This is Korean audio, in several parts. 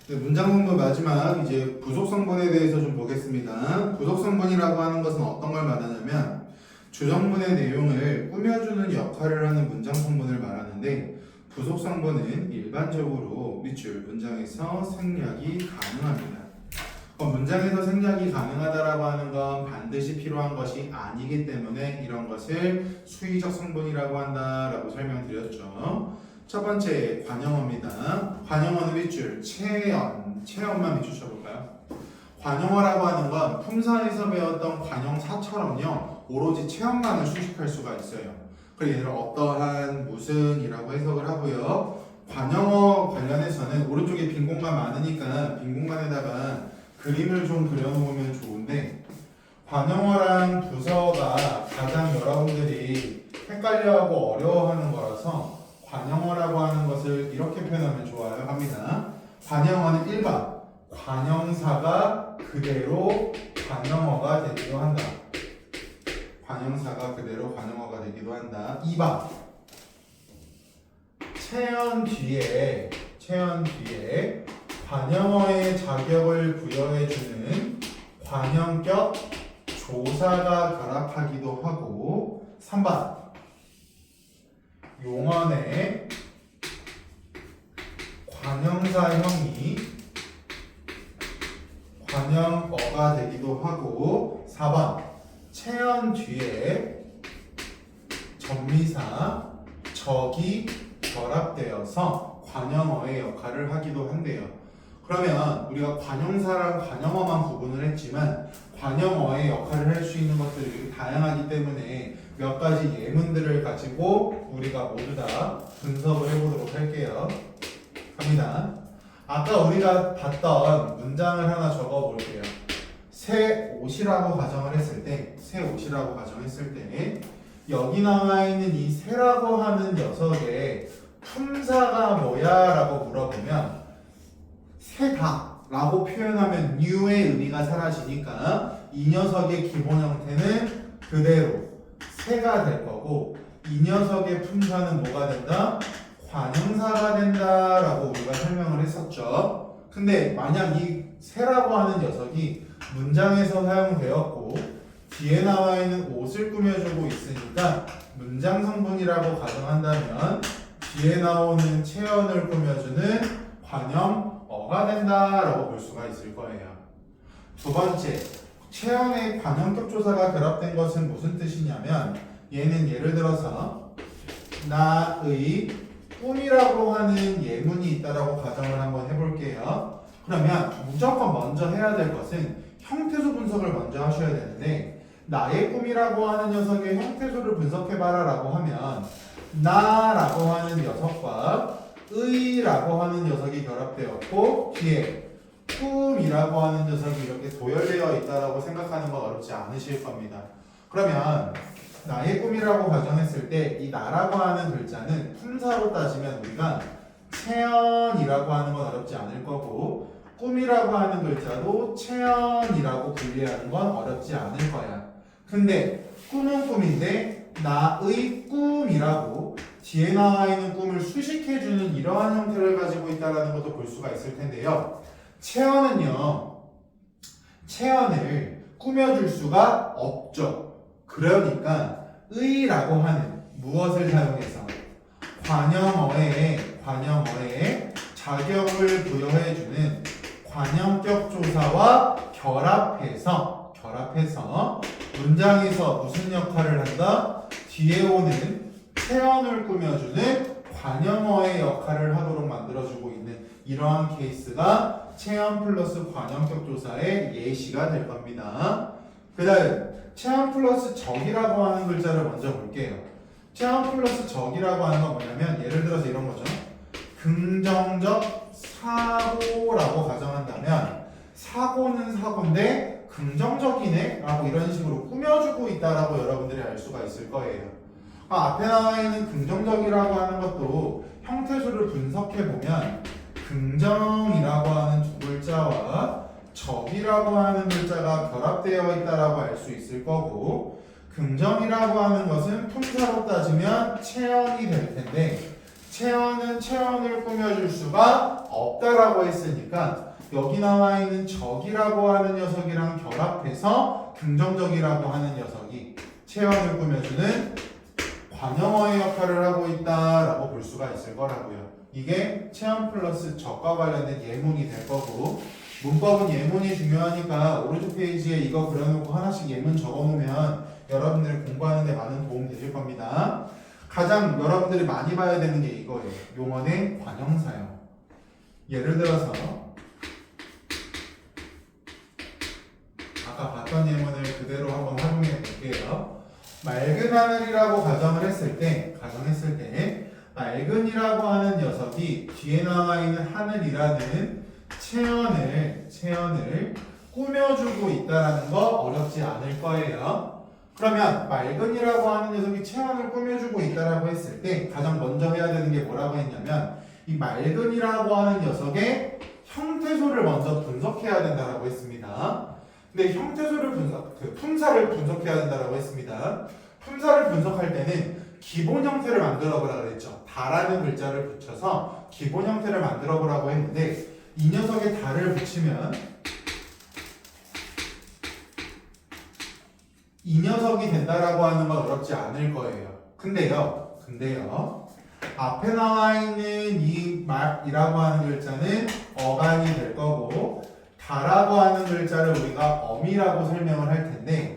네, 문장 공부 마지막 이제 부속 성분에 대해서 좀 보겠습니다. 부속 성분이라고 하는 것은 어떤 걸 말하냐면 주성분의 내용을 꾸며주는 역할을 하는 문장 성분을 말하는데 부속 성분은 일반적으로 밑줄 문장에서 생략이 가능합니다. 문장에서 생략이 가능하다라고 하는 건 반드시 필요한 것이 아니기 때문에 이런 것을 수의적 성분이라고 한다라고 설명드렸죠. 첫 번째 관용어입니다. 관용어는 밑줄 체언만 밑줄 쳐볼까요? 관용어라고 하는 건 품사에서 배웠던 관용사처럼요 오로지 체언만을 수식할 수가 있어요. 그래서 얘를 어떠한 무슨이라고 해석을 하고요. 관용어 관련해서는 오른쪽에 빈 공간 많으니까 빈 공간에다가 그림을 좀 그려놓으면 좋은데 관용어랑 부서가 가장 여러분들이 헷갈려하고 어려워하는 거라서 관용어라고 하는 것을 이렇게 표현하면 좋아요 합니다. 관용어는 1번 관용사가 그대로 관용어가 되기도 한다. 관용사가 그대로 관용어가 되기도 한다. 2번 체언 뒤에 관용어의 자격을 부여해주는 관용격 조사가 결합하기도 하고 3번 용언의 관용사형이 관용어가 되기도 하고 4번 체언 뒤에 전미사 적이 결합되어서 관용어의 역할을 하기도 한대요. 그러면 우리가 관용사랑 관용어만 구분을 했지만 관용어의 역할을 할 수 있는 것들이 다양하기 때문에 몇 가지 예문들을 가지고 우리가 모두 다 분석을 해보도록 할게요. 갑니다. 아까 우리가 봤던 문장을 하나 적어볼게요. 새 옷이라고 가정을 했을 때 여기 나와 있는 이 새라고 하는 녀석의 품사가 뭐야? 라고 물어보면 새다 라고 표현하면 new의 의미가 사라지니까 이 녀석의 기본 형태는 그대로 새가 될 거고 이 녀석의 품사는 뭐가 된다? 관용사가 된다 라고 우리가 설명을 했었죠. 근데 만약 이 새라고 하는 녀석이 문장에서 사용되었고 뒤에 나와 있는 옷을 꾸며주고 있으니까 문장 성분이라고 가정한다면 뒤에 나오는 체언을 꾸며주는 관용어가 된다라고 볼 수가 있을 거예요. 두 번째, 체언의 관용격 조사가 결합된 것은 무슨 뜻이냐면 얘는 예를 들어서 나의 꿈이라고 하는 예문이 있다라고 가정을 한번 해볼게요. 그러면 무조건 먼저 해야 될 것은 형태소 분석을 먼저 하셔야 되는데 나의 꿈이라고 하는 녀석의 형태소를 분석해봐라 라고 하면 나라고 하는 녀석과 의라고 하는 녀석이 결합되었고 뒤에 꿈이라고 하는 녀석이 이렇게 도열되어 있다라고 생각하는 건 어렵지 않으실 겁니다. 그러면 나의 꿈이라고 가정했을 때 이 나라고 하는 글자는 품사로 따지면 우리가 체언이라고 하는 건 어렵지 않을 거고 꿈이라고 하는 글자도 체언이라고 분리하는 건 어렵지 않을 거야. 근데 꿈은 꿈인데 나의 꿈이라고 뒤에 나와 있는 꿈을 수식해주는 이러한 형태를 가지고 있다는 것도 볼 수가 있을 텐데요. 체언은요, 체언을 꾸며줄 수가 없죠. 그러니까 의라고 하는 무엇을 사용해서 관용어에 자격을 부여해주는 관용격 조사와 결합해서 문장에서 무슨 역할을 한다? 뒤에 오는 체언을 꾸며주는 관용어의 역할을 하도록 만들어주고 있는 이러한 케이스가 체언 플러스 관용격 조사의 예시가 될 겁니다. 그 다음 체언 플러스 적이라고 하는 글자를 먼저 볼게요. 체언 플러스 적이라고 하는 건 뭐냐면 예를 들어서 이런 거죠. 긍정적 사고라고 가정한다면 사고는 사고인데 긍정적이네 라고 이런 식으로 꾸며주고 있다라고 여러분들이 알 수가 있을 거예요. 앞에 나와 있는 긍정적이라고 하는 것도 형태수를 분석해보면 긍정이라고 하는 두 글자와 적이라고 하는 글자가 결합되어 있다라고 알 수 있을 거고 긍정이라고 하는 것은 품사로 따지면 체언이 될 텐데 채원은 채원을 꾸며줄 수가 없다라고 했으니까 여기 나와 있는 적이라고 하는 녀석이랑 결합해서 긍정적이라고 하는 녀석이 채원을 꾸며주는 관형어의 역할을 하고 있다라고 볼 수가 있을 거라고요. 이게 채원 플러스 적과 관련된 예문이 될 거고, 문법은 예문이 중요하니까 오른쪽 페이지에 이거 그려놓고 하나씩 예문 적어놓으면 여러분들이 공부하는 데 많은 도움 되실 겁니다. 가장 여러분들이 많이 봐야 되는 게 이거예요. 용언의 관형사형. 예를 들어서 아까 봤던 예문을 그대로 한번 활용해 볼게요. 맑은 하늘이라고 가정했을 때 맑은이라고 하는 녀석이 뒤에 나와 있는 하늘이라는 채연을 꾸며주고 있다는 거 어렵지 않을 거예요. 그러면 맑은이라고 하는 녀석이 채연을 꾸며주고 있다라고 했을 때 가장 먼저 해야 되는 게 뭐라고 했냐면 이 맑은이라고 하는 녀석의 형태소를 먼저 분석해야 된다라고 했습니다. 근데 품사를 분석해야 된다라고 했습니다. 품사를 분석할 때는 기본 형태를 만들어 보라 그랬죠. 다라는 글자를 붙여서 기본 형태를 만들어 보라고 했는데 이 녀석에 다를 붙이면 이 녀석이 된다라고 하는 건 어렵지 않을 거예요. 근데요. 앞에 나와 있는 이 말이라고 하는 글자는 어간이 될 거고 다라고 하는 글자를 우리가 어미라고 설명을 할 텐데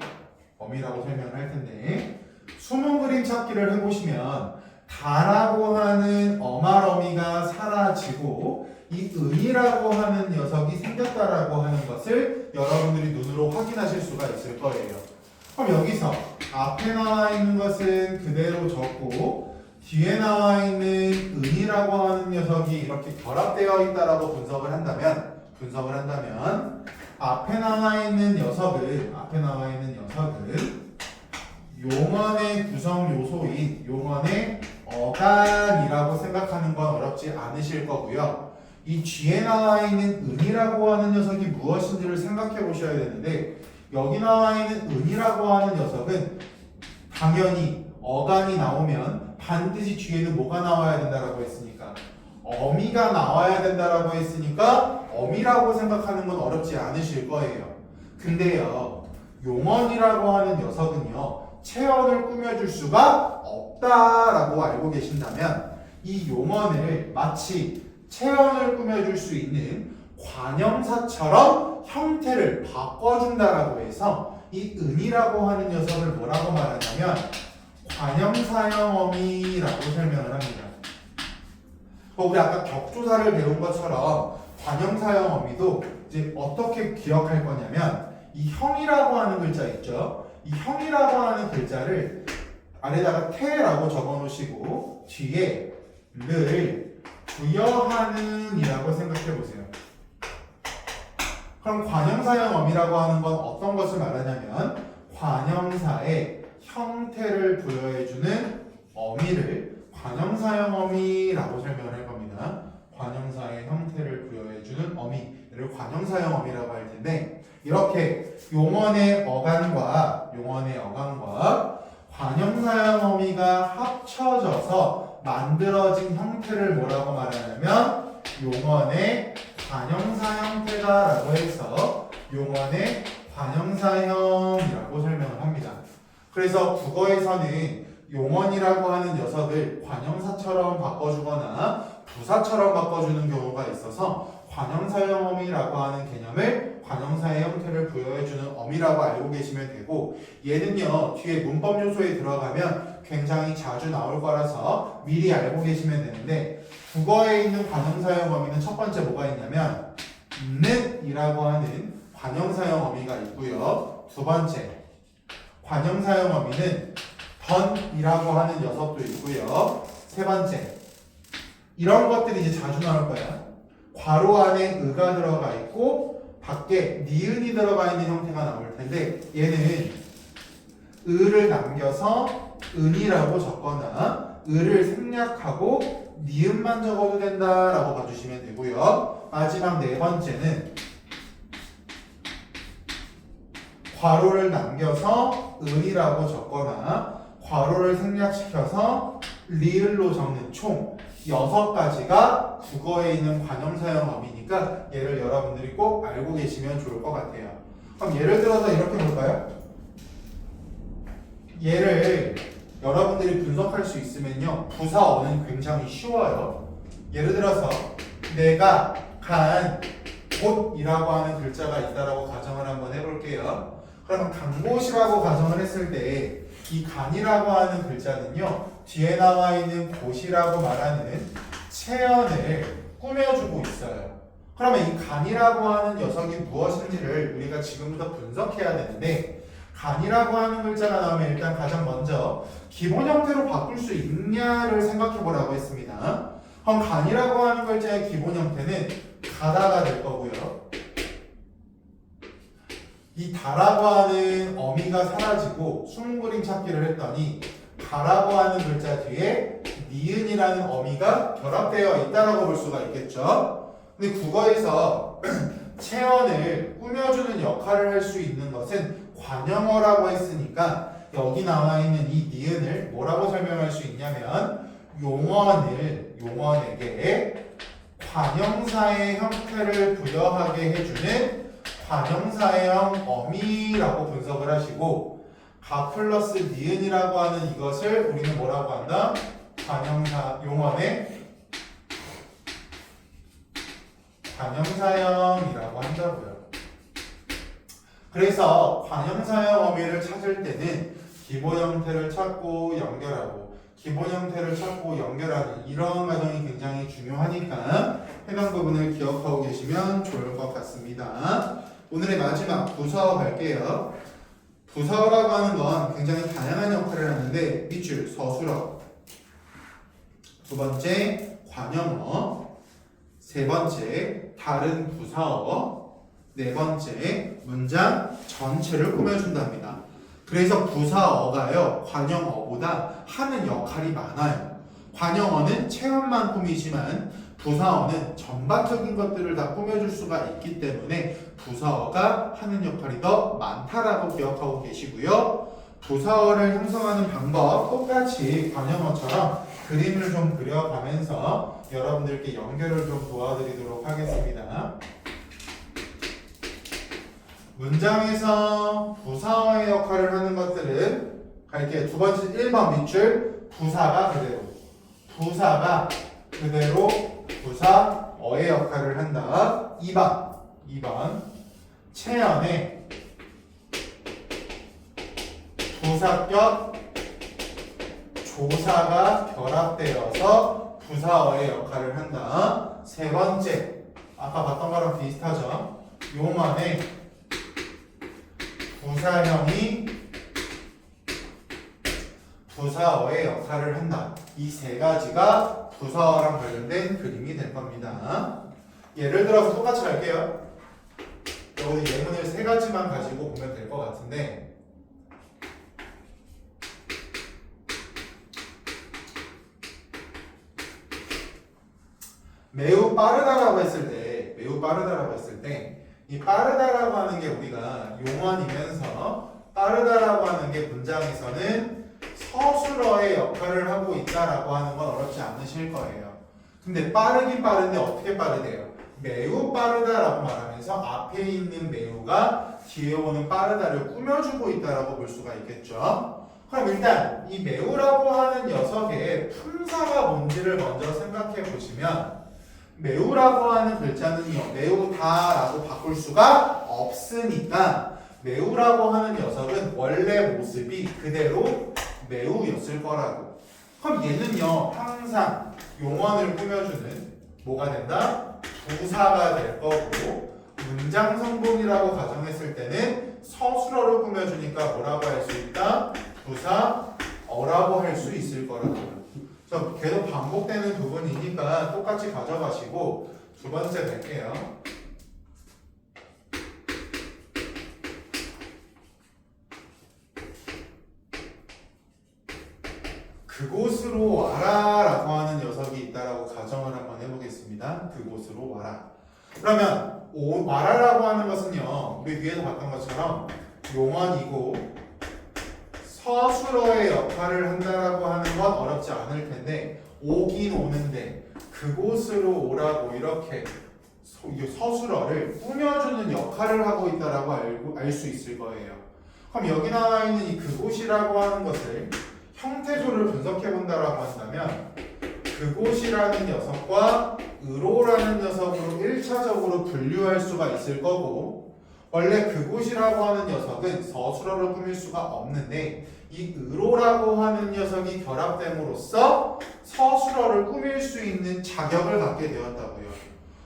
숨은 그림 찾기를 해보시면 다라고 하는 어말어미가 사라지고 이 은이라고 하는 녀석이 생겼다라고 하는 것을 여러분들이 눈으로 확인하실 수가 있을 거예요. 그럼 여기서 앞에 나와 있는 것은 그대로 적고 뒤에 나와 있는 은이라고 하는 녀석이 이렇게 결합되어 있다라고 분석을 한다면 앞에 나와 있는 녀석은 용언의 구성 요소인 용언의 어간이라고 생각하는 건 어렵지 않으실 거고요. 이 뒤에 나와 있는 은이라고 하는 녀석이 무엇인지를 생각해 보셔야 되는데 여기 나와 있는 은이라고 하는 녀석은 당연히 어간이 나오면 반드시 뒤에는 뭐가 나와야 된다라고 했으니까 어미가 나와야 된다라고 했으니까 어미라고 생각하는 건 어렵지 않으실 거예요. 근데요, 용언이라고 하는 녀석은요, 채언을 꾸며줄 수가 없다라고 알고 계신다면 이 용언을 마치 채언을 꾸며줄 수 있는 관형사처럼 형태를 바꿔준다라고 해서 이 은이라고 하는 녀석을 뭐라고 말하냐면 관형사형 어미라고 설명을 합니다. 우리 아까 격조사를 배운 것처럼 관형사형 어미도 이제 어떻게 기억할 거냐면 이 형이라고 하는 글자 있죠? 이 형이라고 하는 글자를 아래다가 태라고 적어 놓으시고 뒤에 를 부여하는 이라고 생각해 보세요. 그럼 관형사형 어미라고 하는 건 어떤 것을 말하냐면 관형사의 형태를 부여해주는 어미를 관형사형 어미라고 설명을 할 겁니다. 관형사의 형태를 부여해주는 어미를 관형사형 어미라고 할 텐데 이렇게 용언의 어간과 관형사형 어미가 합쳐져서 만들어진 형태를 뭐라고 말하냐면 용언의 관형사 형태다라고 해서 용언의 관형사형이라고 설명을 합니다. 그래서 국어에서는 용언이라고 하는 녀석을 관형사처럼 바꿔주거나 부사처럼 바꿔주는 경우가 있어서 관형사형 어미라고 하는 개념을 관형사의 형태를 부여해주는 어미라고 알고 계시면 되고 얘는요 뒤에 문법 요소에 들어가면 굉장히 자주 나올 거라서 미리 알고 계시면 되는데 국어에 있는 관형사형 어미는 첫 번째 뭐가 있냐면 는 이라고 하는 관형사형 어미가 있고요. 두 번째 관형사형 어미는 던이라고 하는 녀석도 있고요. 세 번째 이런 것들이 이제 자주 나올 거야. 괄호 안에 의가 들어가 있고 밖에 니은이 들어가 있는 형태가 나올 텐데 얘는 의를 남겨서 은이라고 적거나 의를 생략하고 니은만 적어도 된다라고 봐주시면 되고요. 마지막 네 번째는 괄호를 남겨서 은이라고 적거나 괄호를 생략시켜서 리을로 적는 총 6가지가 국어에 있는 관형사형 어미니까 얘를 여러분들이 꼭 알고 계시면 좋을 것 같아요. 그럼 예를 들어서 이렇게 볼까요? 얘를 여러분들이 분석할 수 있으면요, 부사어는 굉장히 쉬워요. 예를 들어서 내가 간 곳이라고 하는 글자가 있다라고 가정을 한번 해볼게요. 그러면 간 곳이라고 가정을 했을 때 이 간이라고 하는 글자는요, 뒤에 나와 있는 곳이라고 말하는 체언을 꾸며주고 있어요. 그러면 이 간이라고 하는 녀석이 무엇인지를 우리가 지금부터 분석해야 되는데, 간이라고 하는 글자가 나오면 일단 가장 먼저 기본 형태로 바꿀 수 있냐를 생각해 보라고 했습니다. 그럼 간이라고 하는 글자의 기본 형태는 가다가 될 거고요. 이 다라고 하는 어미가 사라지고 숨은 그림 찾기를 했더니 가라고 하는 글자 뒤에 니은이라는 어미가 결합되어 있다라고 볼 수가 있겠죠. 근데 국어에서 체언을 꾸며주는 역할을 할 수 있는 것은 관형어라고 했으니까 여기 나와 있는 이 니은을 뭐라고 설명할 수 있냐면 용언에게 관형사의 형태를 부여하게 해주는 관형사형 어미라고 분석을 하시고, 가 플러스 니은이라고 하는 이것을 우리는 뭐라고 한다? 관형사 용언의 관형사형이라고 한다고요. 그래서 관형사형 어미를 찾을 때는 기본 형태를 찾고 연결하고 기본 형태를 찾고 연결하는 이런 과정이 굉장히 중요하니까 해당 부분을 기억하고 계시면 좋을 것 같습니다. 오늘의 마지막 부사어 갈게요. 부사어라고 하는 건 굉장히 다양한 역할을 하는데 밑줄 서술어, 두 번째 관형어, 세 번째 다른 부사어, 네 번째 문장 전체를 꾸며준답니다. 그래서 부사어가요, 관형어보다 하는 역할이 많아요. 관형어는 체험만 꾸미지만 부사어는 전반적인 것들을 다 꾸며줄 수가 있기 때문에 부사어가 하는 역할이 더 많다라고 기억하고 계시고요. 부사어를 형성하는 방법 똑같이 관형어처럼 그림을 좀 그려가면서 여러분들께 연결을 좀 도와드리도록 하겠습니다. 문장에서 부사어의 역할을 하는 것들은 갈게요. 두 번째 1번 밑줄 부사가 그대로 부사어의 역할을 한다. 2번 체언에 부사격 조사가 결합되어서 부사어의 역할을 한다. 세 번째, 아까 봤던 거랑 비슷하죠. 용언에 부사형이 부사어의 역할을 한다. 이 세 가지가 부사어랑 관련된 그림이 될 겁니다. 예를 들어서 똑같이 할게요. 여기 예문을 세 가지만 가지고 보면 될 것 같은데, 매우 빠르다라고 했을 때 이 빠르다라고 하는 게 우리가 용언이면서 빠르다라고 하는 게 문장에서는 서술어의 역할을 하고 있다라고 하는 건 어렵지 않으실 거예요. 근데 빠르긴 빠른데 어떻게 빠르대요? 매우 빠르다라고 말하면서 앞에 있는 매우가 뒤에 오는 빠르다를 꾸며주고 있다라고 볼 수가 있겠죠. 그럼 일단 이 매우라고 하는 녀석의 품사가 뭔지를 먼저 생각해 보시면, 매우라고 하는 글자는요, 매우다라고 바꿀 수가 없으니까 매우라고 하는 녀석은 원래 모습이 그대로 매우였을 거라고. 그럼 얘는요, 항상 용언을 꾸며주는 뭐가 된다? 부사가 될 거고, 문장 성분이라고 가정했을 때는 서술어를 꾸며주니까 뭐라고 할 수 있다? 부사어라고 할 수 있을 거라고. 계속 반복되는 부분이니까 똑같이 가져가시고 두 번째 뵐게요. 그곳으로 와라 라고 하는 녀석이 있다라고 가정을 한번 해보겠습니다. 그곳으로 와라. 그러면 와라라고 하는 것은요, 우리 위에서 봤던 것처럼 용언이고 서술어의 역할을 한다라고 하는 건 어렵지 않을 텐데, 오긴 오는데 그곳으로 오라고 이렇게 서술어를 꾸며주는 역할을 하고 있다라고 알 수 있을 거예요. 그럼 여기 나와 있는 이 그곳이라고 하는 것을 형태조를 분석해 본다라고 한다면 그곳이라는 녀석과 으로라는 녀석으로 1차적으로 분류할 수가 있을 거고, 원래 그곳이라고 하는 녀석은 서술어를 꾸밀 수가 없는데 이 으로라고 하는 녀석이 결합됨으로써 서술어를 꾸밀 수 있는 자격을 갖게 되었다고요.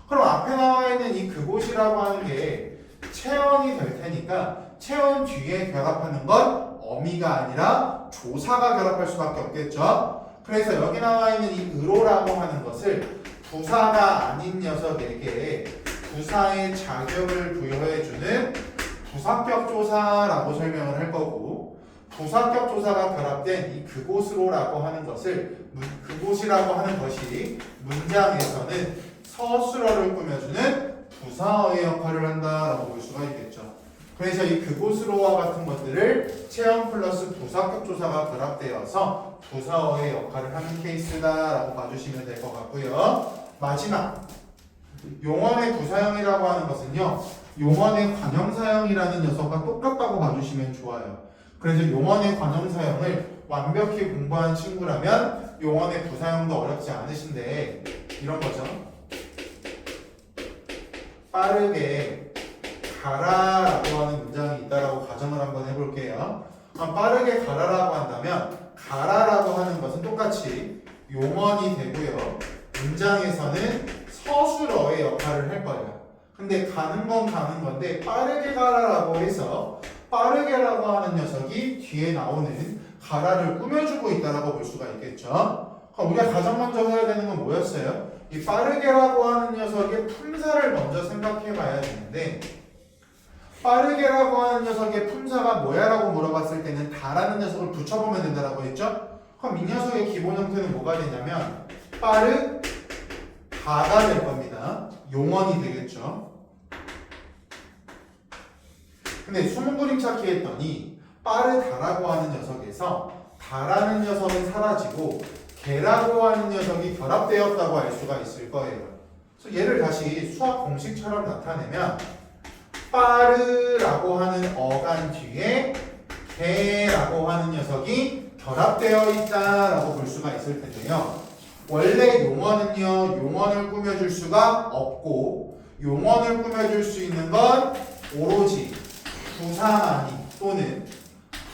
그럼 앞에 나와 있는 이 그곳이라고 하는 게 체언이 될 테니까 체언 뒤에 결합하는 건 어미가 아니라 조사가 결합할 수밖에 없겠죠. 그래서 여기 나와 있는 이 으로라고 하는 것을 부사가 아닌 녀석에게 부사의 자격을 부여해주는 부사격 조사라고 설명을 할 거고, 부사격 조사가 결합된 이 그곳으로라고 하는 것을 그곳이라고 하는 것이 문장에서는 서술어를 꾸며주는 부사어의 역할을 한다라고 볼 수가 있겠죠. 그래서 이 그곳으로와 같은 것들을 체험 플러스 부사격 조사가 결합되어서 부사어의 역할을 하는 케이스다라고 봐주시면 될 것 같고요. 마지막 용언의 부사형이라고 하는 것은요, 용언의 관형사형이라는 녀석과 똑같다고 봐주시면 좋아요. 그래서 용언의 관형사형을 완벽히 공부한 친구라면 용언의 부사형도 어렵지 않으신데 이런 거죠. 빠르게 가라라고 하는 문장이 있다라고 가정을 한번 해볼게요. 빠르게 가라라고 한다면 가라라고 하는 것은 똑같이 용언이 되고요. 문장에서는 서술어의 역할을 할 거예요. 근데 가는 건 가는 건데 빠르게 가라라고 해서 빠르게라고 하는 녀석이 뒤에 나오는 가라를 꾸며주고 있다라고 볼 수가 있겠죠. 그럼 우리가 가장 먼저 해야 되는 건 뭐였어요? 이 빠르게라고 하는 녀석의 품사를 먼저 생각해 봐야 되는데, 빠르게라고 하는 녀석의 품사가 뭐야? 라고 물어봤을 때는 다라는 녀석을 붙여보면 된다라고 했죠? 그럼 이 녀석의 기본 형태는 뭐가 되냐면 빠르다가 될 겁니다. 용언이 되겠죠. 근데 수문 그림 찾기 했더니 빠르다라고 하는 녀석에서 다라는 녀석은 사라지고 개라고 하는 녀석이 결합되었다고 알 수가 있을 거예요. 그래서 얘를 다시 수학 공식처럼 나타내면 빠르라고 하는 어간 뒤에 개라고 하는 녀석이 결합되어 있다라고 볼 수가 있을 텐데요. 원래 용언은요, 용언을 꾸며줄 수가 없고 용언을 꾸며줄 수 있는 건 오로지 부사만이 또는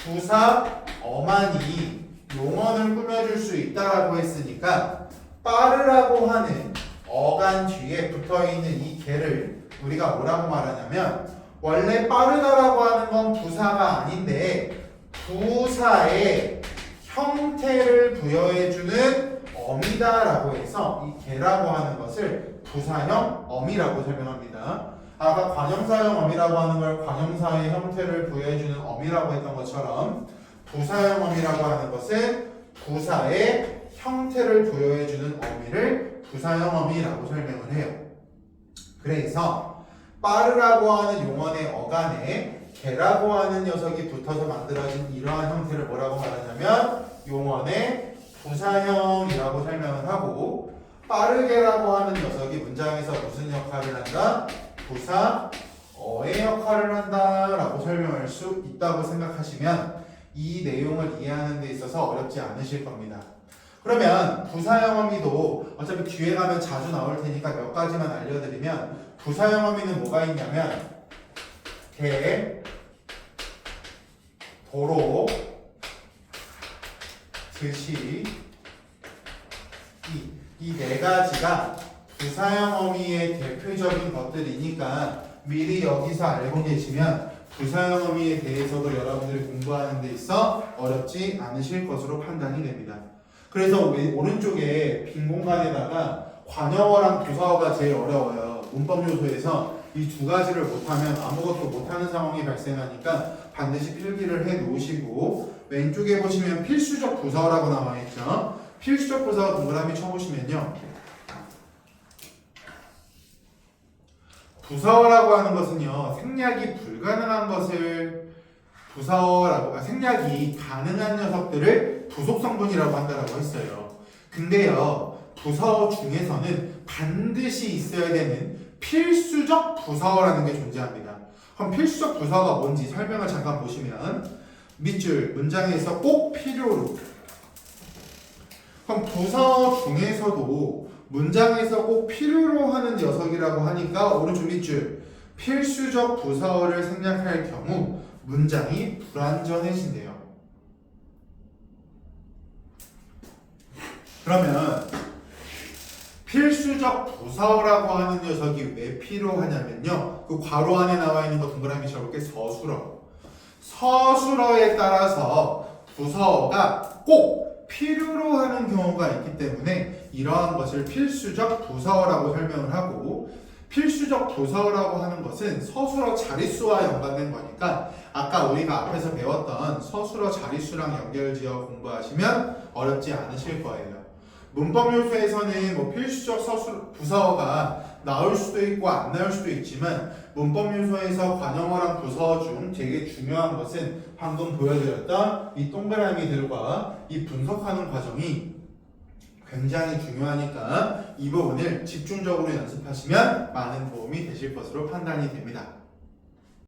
부사어만이 용언을 꾸며줄 수 있다라고 했으니까 빠르라고 하는 어간 뒤에 붙어있는 이 개를 우리가 뭐라고 말하냐면 원래 빠르다라고 하는 건 부사가 아닌데 부사의 형태를 부여해주는 어미다라고 해서 이 개라고 하는 것을 부사형 어미라고 설명합니다. 아까 관형사형 어미라고 하는 걸 관형사의 형태를 부여해주는 어미라고 했던 것처럼 부사형 어미라고 하는 것은 부사의 형태를 부여해주는 어미를 부사형 어미라고 설명을 해요. 그래서 빠르라고 하는 용언의 어간에 개라고 하는 녀석이 붙어서 만들어진 이러한 형태를 뭐라고 말하냐면 용언의 부사형이라고 설명을 하고, 빠르게라고 하는 녀석이 문장에서 무슨 역할을 한다? 부사어의 역할을 한다라고 설명할 수 있다고 생각하시면 이 내용을 이해하는 데 있어서 어렵지 않으실 겁니다. 그러면 부사형 어미도 어차피 뒤에 가면 자주 나올 테니까 몇 가지만 알려드리면, 부사형 어미는 뭐가 있냐면 개, 도로, 드시, 이 네 가지가 부사형 어미의 대표적인 것들이니까 미리 여기서 알고 계시면 부사형 어미에 대해서도 여러분들이 공부하는 데 있어 어렵지 않으실 것으로 판단이 됩니다. 그래서 오른쪽에 빈 공간에다가 관형어랑 부사어가 제일 어려워요. 문법 요소에서 이 두 가지를 못하면 아무것도 못하는 상황이 발생하니까 반드시 필기를 해 놓으시고, 왼쪽에 보시면 필수적 부사어라고 나와 있죠. 필수적 부사어 동그라미 쳐보시면요, 부사어라고 하는 것은요, 생략이 불가능한 것을 생략이 가능한 녀석들을 부속 성분이라고 한다라고 했어요. 근데요, 부사어 중에서는 반드시 있어야 되는 필수적 부사어라는 게 존재합니다. 그럼 필수적 부사어가 뭔지 설명을 잠깐 보시면 밑줄 문장에서 꼭 필요로. 그럼 부사어 중에서도 문장에서 꼭 필요로 하는 녀석이라고 하니까 오른쪽 밑줄 필수적 부사어를 생략할 경우 문장이 불완전해진대요. 그러면 필수적 부사어라고 하는 녀석이 왜 필요하냐면요. 그 괄호 안에 나와 있는 거 동그라미 쳐볼게. 서술어. 서술어에 따라서 부사어가 꼭 필요로 하는 경우가 있기 때문에 이러한 것을 필수적 부사어라고 설명을 하고, 필수적 부사어라고 하는 것은 서술어 자릿수와 연관된 거니까 아까 우리가 앞에서 배웠던 서술어 자릿수랑 연결지어 공부하시면 어렵지 않으실 거예요. 문법 요소에서는 뭐 필수적 부사어가 나올 수도 있고 안 나올 수도 있지만 문법 요소에서 관용어랑 부사어 중 되게 중요한 것은 방금 보여드렸던 이 동그라미들과 이 분석하는 과정이 굉장히 중요하니까 이 부분을 집중적으로 연습하시면 많은 도움이 되실 것으로 판단이 됩니다.